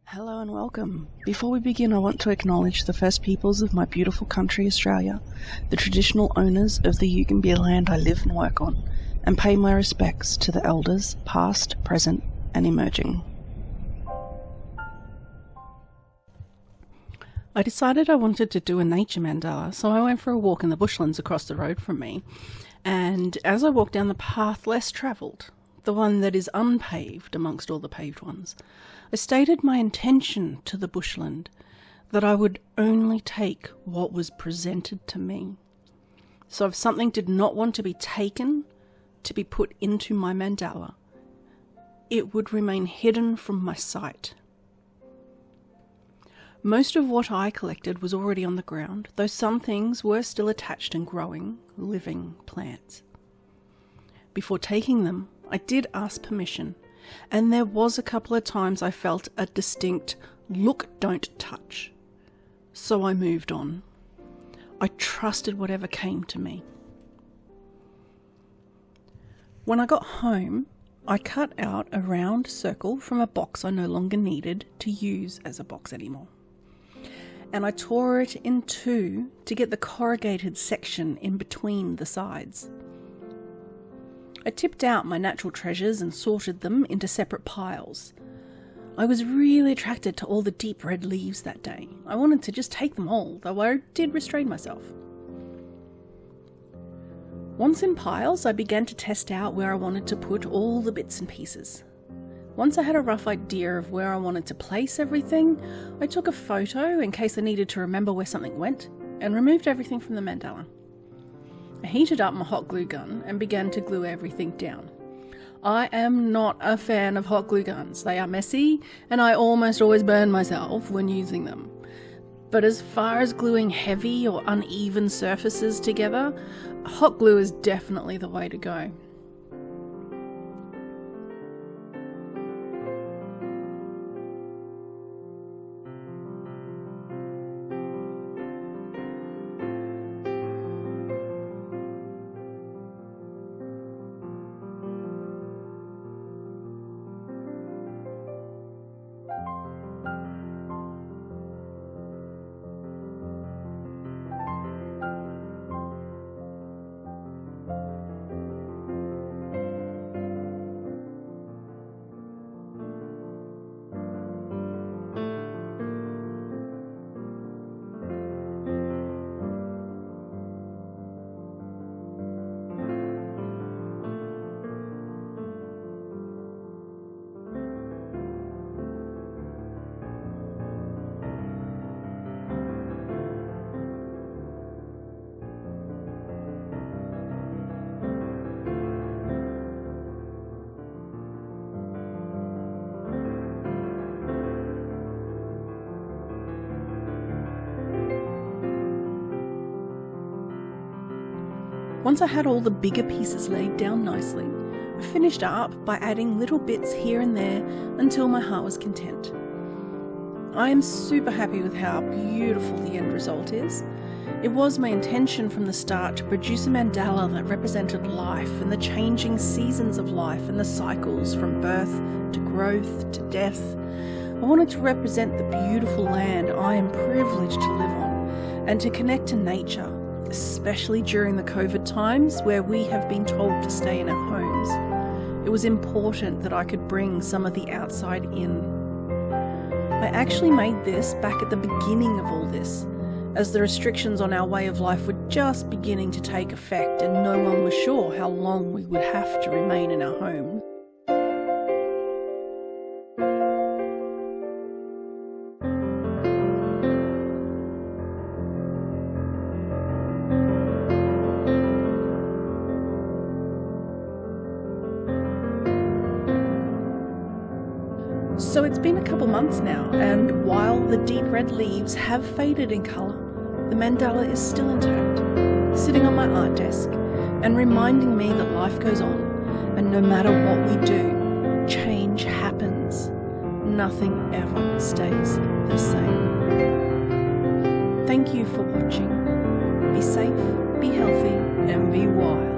Hello and welcome. Before we begin, I want to acknowledge the First Peoples of my beautiful country, Australia, the traditional owners of the Yugambeh land I live and work on, and pay my respects to the elders, past, present, and emerging. I decided I wanted to do a nature mandala, so I went for a walk in the bushlands across the road from me, and as I walked down the path less travelled, the one that is unpaved amongst all the paved ones, I stated my intention to the bushland that I would only take what was presented to me. So if something did not want to be taken to be put into my mandala, it would remain hidden from my sight. Most of what I collected was already on the ground, though some things were still attached and growing, living plants. Before taking them, I did ask permission, and there was a couple of times I felt a distinct look, don't touch. So I moved on. I trusted whatever came to me. When I got home, I cut out a round circle from a box I no longer needed to use as a box anymore. And I tore it in two to get the corrugated section in between the sides. I tipped out my natural treasures and sorted them into separate piles. I was really attracted to all the deep red leaves that day. I wanted to just take them all, though I did restrain myself. Once in piles, I began to test out where I wanted to put all the bits and pieces. Once I had a rough idea of where I wanted to place everything, I took a photo in case I needed to remember where something went, and removed everything from the mandala. I heated up my hot glue gun and began to glue everything down. I am not a fan of hot glue guns. They are messy, and I almost always burn myself when using them. But as far as gluing heavy or uneven surfaces together, hot glue is definitely the way to go. Once I had all the bigger pieces laid down nicely, I finished up by adding little bits here and there until my heart was content. I am super happy with how beautiful the end result is. It was my intention from the start to produce a mandala that represented life and the changing seasons of life and the cycles from birth to growth to death. I wanted to represent the beautiful land I am privileged to live on and to connect to nature, especially during the COVID times where we have been told to stay in our homes. It was important that I could bring some of the outside in. I actually made this back at the beginning of all this, as the restrictions on our way of life were just beginning to take effect and no one was sure how long we would have to remain in our homes. So it's been a couple months now, and while the deep red leaves have faded in colour, the mandala is still intact, sitting on my art desk and reminding me that life goes on, and no matter what we do, change happens. Nothing ever stays the same. Thank you for watching. Be safe, be healthy, and be wild.